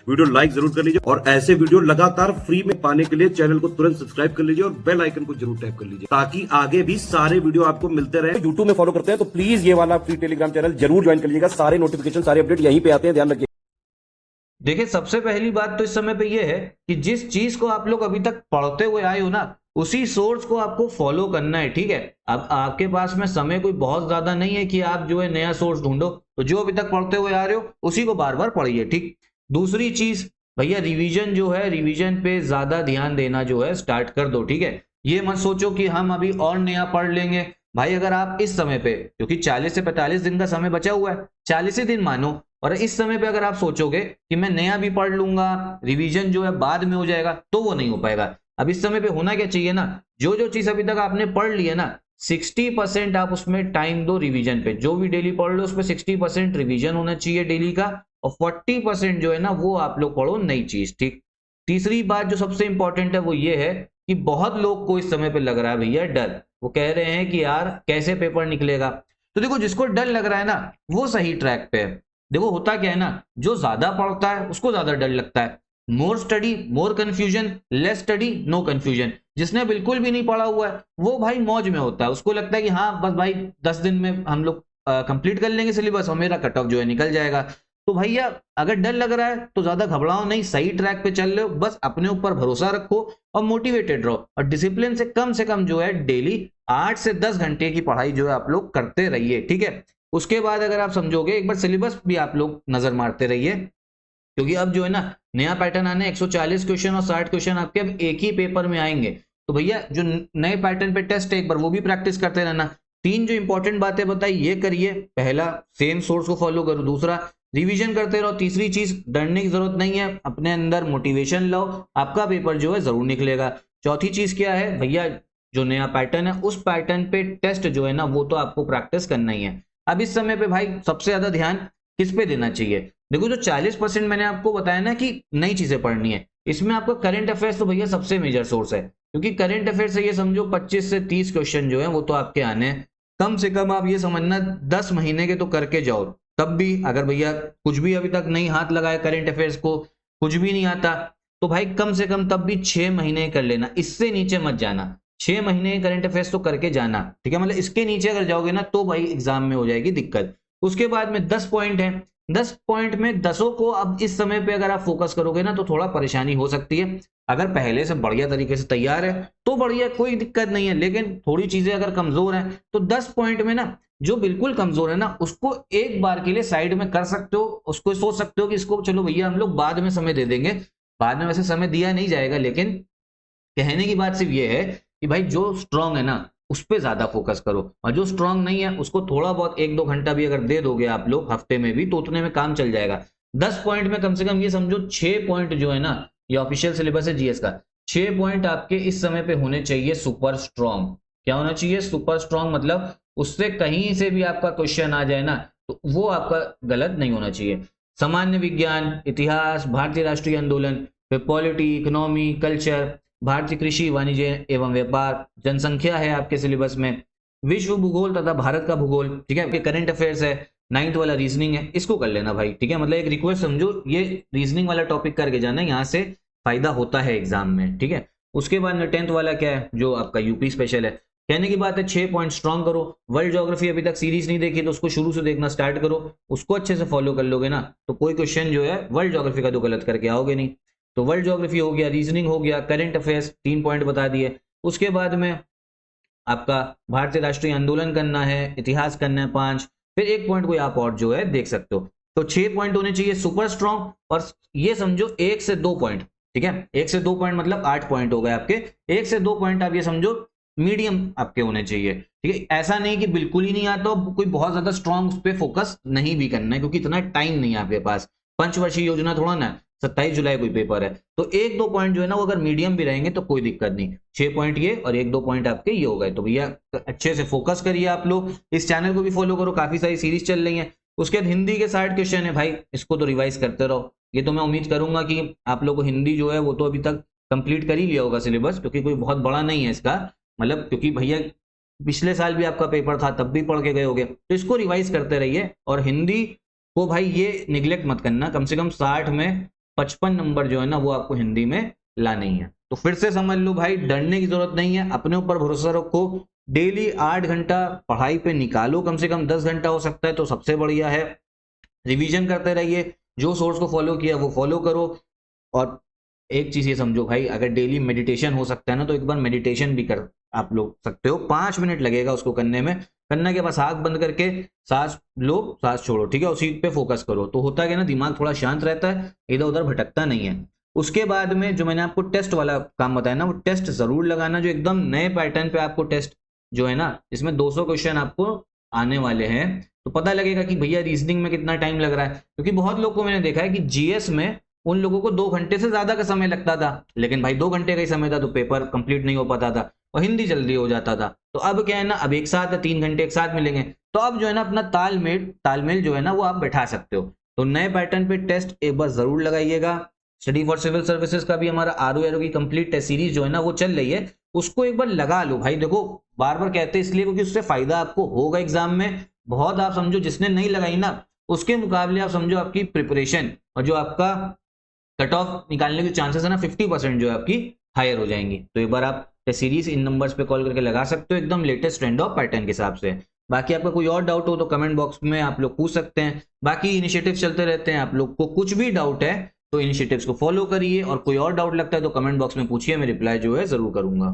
Video like जरूर कर लीजिए और ऐसे वीडियो लगातार फ्री में पाने के लिए चैनल को तुरंत सब्सक्राइब कर लीजिए और बेल आइकन को जरूर टैप कर लीजिए ताकि आगे भी सारे वीडियो आपको मिलते रहे। यूट्यूब में फॉलो करते हैं तो प्लीज ये वाला फ्री टेलीग्राम चैनल जरूर ज्वाइन कर लीजिएगा। सारे नोटिफिकेशन सारे अपडेट यहीं पे आते हैं, ध्यान रखिए। देखिए, सबसे पहली बात तो इस समय पे ये है कि जिस चीज को आप लोग अभी तक पढ़ते हुए आए हो ना, उसी सोर्स को आपको फॉलो करना है। ठीक है, अब आपके पास में समय कोई बहुत ज्यादा नहीं है कि आप जो है नया सोर्स ढूंढो, तो जो अभी तक पढ़ते हुए आ रहे हो उसी को बार बार पढ़िए। ठीक, दूसरी चीज भैया, रिवीजन जो है, रिवीजन पे ज्यादा ध्यान देना जो है स्टार्ट कर दो। ठीक है, ये मत सोचो कि हम अभी और नया पढ़ लेंगे। भाई अगर आप इस समय पे, क्योंकि 40 से 45 दिन का समय बचा हुआ है, 40 ही दिन मानो, और इस समय पे अगर आप सोचोगे कि मैं नया भी पढ़ लूंगा, रिवीजन जो है बाद में हो जाएगा, तो वो नहीं हो पाएगा। अब इस समय पे होना क्या चाहिए ना, जो चीज अभी तक आपने पढ़ ली है ना, 60% आप उसमें टाइम दो रिवीजन पे। जो भी डेली पढ़ लो उसमें 60% रिवीजन होना चाहिए डेली का, और 40% जो है ना वो आप लोग पढ़ो नई चीज। ठीक, तीसरी बात जो सबसे इंपॉर्टेंट है वो ये है कि बहुत लोग को इस समय पे लग रहा है भैया डर। वो कह रहे हैं कि यार कैसे पेपर निकलेगा। तो देखो, जिसको डर लग रहा है ना वो सही ट्रैक पे है। देखो होता क्या है ना, जो ज्यादा पढ़ता है उसको ज्यादा डर लगता है। More study more confusion, less study no confusion. जिसने बिल्कुल भी नहीं पढ़ा हुआ है वो भाई मौज में होता है, उसको लगता है कि हाँ बस भाई 10 दिन में हम लोग कंप्लीट कर लेंगे सिलेबस और मेरा कट ऑफ जो है निकल जाएगा। तो भैया अगर डर लग रहा है तो ज्यादा घबराओ नहीं, सही ट्रैक पे चल रहे हो, बस अपने ऊपर भरोसा रखो और मोटिवेटेड रहो, और डिसिप्लिन से कम जो है डेली 8 से 10 घंटे की पढ़ाई जो है आप लोग करते रहिए। ठीक है, उसके बाद अगर आप समझोगे एक बार सिलेबस भी आप लोग नजर मारते रहिए, क्योंकि अब जो है ना नया पैटर्न आने 140 क्वेश्चन और 60 क्वेश्चन आपके अब एक ही पेपर में आएंगे। तो भैया जो नए पैटर्न पे टेस्ट है एक बार वो भी प्रैक्टिस करते रहना। 3 जो इंपॉर्टेंट बातें बताई ये करिए। पहला, सेम सोर्स को फॉलो करो। दूसरा, रिवीजन करते रहो। तीसरी चीज, डरने की जरूरत नहीं है, अपने अंदर मोटिवेशन लाओ, आपका पेपर जो है जरूर निकलेगा। चौथी चीज क्या है भैया, जो नया पैटर्न है उस पैटर्न पे टेस्ट जो है ना वो तो आपको प्रैक्टिस करना ही है। अब इस समय पे भाई सबसे ज्यादा ध्यान किस पे देना चाहिए? देखो, जो 40% मैंने आपको बताया ना कि नई चीजें पढ़नी है, इसमें आपका करंट अफेयर्स तो भैया सबसे मेजर सोर्स है, क्योंकि करंट अफेयर्स से ये समझो 25 से 30 क्वेश्चन जो है वो तो आपके आने हैं। कम से कम आप ये समझना 10 महीने के तो करके जाओ। तब भी अगर भैया कुछ भी अभी तक नहीं हाथ लगाया करंट अफेयर्स को, कुछ भी नहीं आता, तो भाई कम से कम तब भी 6 महीने कर लेना, इससे नीचे मत जाना। 6 महीने करंट अफेयर्स तो करके जाना। ठीक है, मतलब इसके नीचे अगर जाओगे ना तो भाई एग्जाम में हो जाएगी दिक्कत। उसके बाद में 10 पॉइंट है, 10 पॉइंट में 10 को अब इस समय पे अगर आप फोकस करोगे ना तो थोड़ा परेशानी हो सकती है। अगर पहले से बढ़िया तरीके से तैयार है तो बढ़िया, कोई दिक्कत नहीं है, लेकिन थोड़ी चीजें अगर कमजोर हैं तो 10 पॉइंट में ना जो बिल्कुल कमजोर है ना उसको एक बार के लिए साइड में कर सकते हो। उसको सोच सकते हो कि इसको चलो भैया हम लोग बाद में समय दे देंगे। बाद में वैसे समय दिया नहीं जाएगा, लेकिन कहने की बात सिर्फ ये है कि भाई जो स्ट्रांग है ना उस पर ज्यादा फोकस करो, और जो स्ट्रांग नहीं है उसको थोड़ा बहुत 1-2 घंटा भी अगर दे दोगे आप लोग हफ्ते में भी, तो उतने में काम चल जाएगा। 10 पॉइंट में कम से कम ये समझो 6 पॉइंट जो है ना, ये ऑफिशियल सिलेबस है जीएस का, 6 पॉइंट आपके इस समय पे होने चाहिए सुपर स्ट्रांग। क्या होना चाहिए? Super strong. मतलब उससे कहीं से भी आपका क्वेश्चन आ जाए ना तो वो आपका गलत नहीं होना चाहिए। सामान्य विज्ञान, इतिहास, भारतीय राष्ट्रीय आंदोलन, फिर पॉलिटी, इकोनॉमी, कल्चर, भारतीय कृषि, वाणिज्य एवं व्यापार, जनसंख्या है आपके सिलेबस में, विश्व भूगोल तथा भारत का भूगोल। ठीक है, आपके करंट अफेयर्स है, 9th वाला रीजनिंग है, इसको कर लेना भाई। ठीक है, मतलब एक रिक्वेस्ट समझो, ये रीजनिंग वाला टॉपिक करके जाना, यहाँ से फायदा होता है एग्जाम में। ठीक है, उसके बाद में 10th वाला क्या है, जो आपका यूपी स्पेशल है। कहने की बात है 6 पॉइंट स्ट्रॉन्ग करो। वर्ल्ड ज्योग्राफी अभी तक सीरीज नहीं देखी तो उसको शुरू से देखना स्टार्ट करो, उसको अच्छे से फॉलो कर लोगे ना तो कोई क्वेश्चन जो है वर्ल्ड ज्योग्राफी का तो गलत करके आओगे नहीं। तो वर्ल्ड ज्योग्राफी हो गया, रीजनिंग हो गया, करंट अफेयर्स 3 पॉइंट बता दिए। उसके बाद में आपका भारतीय राष्ट्रीय आंदोलन करना है, इतिहास करना है 5, फिर 1 पॉइंट कोई आप और जो है देख सकते हो। तो 6 पॉइंट होने चाहिए सुपर स्ट्रॉन्ग, और ये समझो 1 से 2 पॉइंट। ठीक है, 1 से 2 पॉइंट मतलब 8 पॉइंट हो गए आपके। 1 से 2 पॉइंट आप ये समझो मीडियम आपके होने चाहिए। ठीक है, ऐसा नहीं कि बिल्कुल ही नहीं आता, कोई बहुत ज्यादा स्ट्रॉन्ग उस पर फोकस नहीं भी करना है, क्योंकि इतना टाइम नहीं है आपके पास। पंचवर्षीय योजना थोड़ा ना, 27 जुलाई कोई पेपर है, तो 1-2 पॉइंट जो है ना वो अगर मीडियम भी रहेंगे तो कोई दिक्कत नहीं। 6 पॉइंट ये और 1-2 पॉइंट आपके ये हो गए। तो भैया अच्छे से फोकस करिए आप लोग, इस चैनल को भी फॉलो करो, काफी सारी सीरीज चल रही है। उसके बाद हिंदी के 60 क्वेश्चन है भाई, इसको तो रिवाइज करते रहो। ये तो मैं उम्मीद करूंगा कि आप लोग को हिंदी जो है वो तो अभी तक कंप्लीट कर ही लिया होगा सिलेबस, क्योंकि कोई बहुत बड़ा नहीं है इसका, मतलब क्योंकि भैया पिछले साल भी आपका पेपर था तब भी पढ़ के गए होगे, तो इसको रिवाइज करते रहिए। और हिंदी को भाई ये निगलेक्ट मत करना, कम से कम 60 में 55 नंबर जो है ना वो आपको हिंदी में लाने ही है। तो फिर से समझ लो भाई, डरने की जरूरत नहीं है, अपने ऊपर भरोसा रखो, डेली 8 घंटा पढ़ाई पे निकालो, कम से कम 10 घंटा हो सकता है तो सबसे बढ़िया है। रिवीजन करते रहिए, जो सोर्स को फॉलो किया वो फॉलो करो। और एक चीज ये समझो भाई, अगर डेली मेडिटेशन हो सकता है ना तो एक बार मेडिटेशन भी कर आप लोग सकते हो, 5 मिनट लगेगा उसको करने में। करने के बाद आंख बंद करके सांस लो, सांस छोड़ो, ठीक है, उसी पे फोकस करो, तो होता है ना दिमाग थोड़ा शांत रहता है, इधर उधर भटकता नहीं है। उसके बाद में जो मैंने आपको टेस्ट वाला काम बताया ना, वो टेस्ट जरूर लगाना, जो एकदम नए पैटर्न पे आपको टेस्ट जो है ना, इसमें 200 क्वेश्चन आपको आने वाले हैं, तो पता लगेगा कि भैया रीजनिंग में कितना टाइम लग रहा है। क्योंकि बहुत लोग को मैंने देखा है कि जीएस में उन लोगों को 2 घंटे से ज्यादा का समय लगता था, लेकिन भाई 2 घंटे का ही समय था तो पेपर कंप्लीट नहीं हो पाता था और हिंदी जल्दी हो जाता था। तो अब क्या है ना, अब एक साथ 3 घंटे एक साथ मिलेंगे, तो अब जो है ना अपना तालमेल जो है ना वो आप बैठा सकते हो। तो नए पैटर्न पे टेस्ट एक बार जरूर लगाइएगा। स्टडी फॉर सिविल सर्विसेज का भी हमारा आरओ की कंप्लीट टेस्ट सीरीज जो है ना वो चल रही है, उसको एक बार लगा लो भाई। देखो बार बार कहते हैं इसलिए क्योंकि उससे फायदा आपको होगा एग्जाम में बहुत। आप समझो जिसने नहीं लगाई ना, उसके मुकाबले आप समझो आपकी प्रिपरेशन और जो आपका कट ऑफ निकालने के चांसेस है ना 50% जो है आपकी हायर हो जाएंगी। तो एक बार आप सीरीज इन नंबर्स पे कॉल करके लगा सकते हो, एकदम लेटेस्ट ट्रेंड ऑफ पैटर्न के हिसाब से। बाकी आपका कोई और डाउट हो तो कमेंट बॉक्स में आप लोग पूछ सकते हैं। बाकी इनिशिएटिव चलते रहते हैं, आप लोग को कुछ भी डाउट है तो इनिशिएटिव्स को फॉलो करिए, और कोई और डाउट लगता है तो कमेंट बॉक्स में पूछिए, मैं रिप्लाई जो है जरूर करूंगा।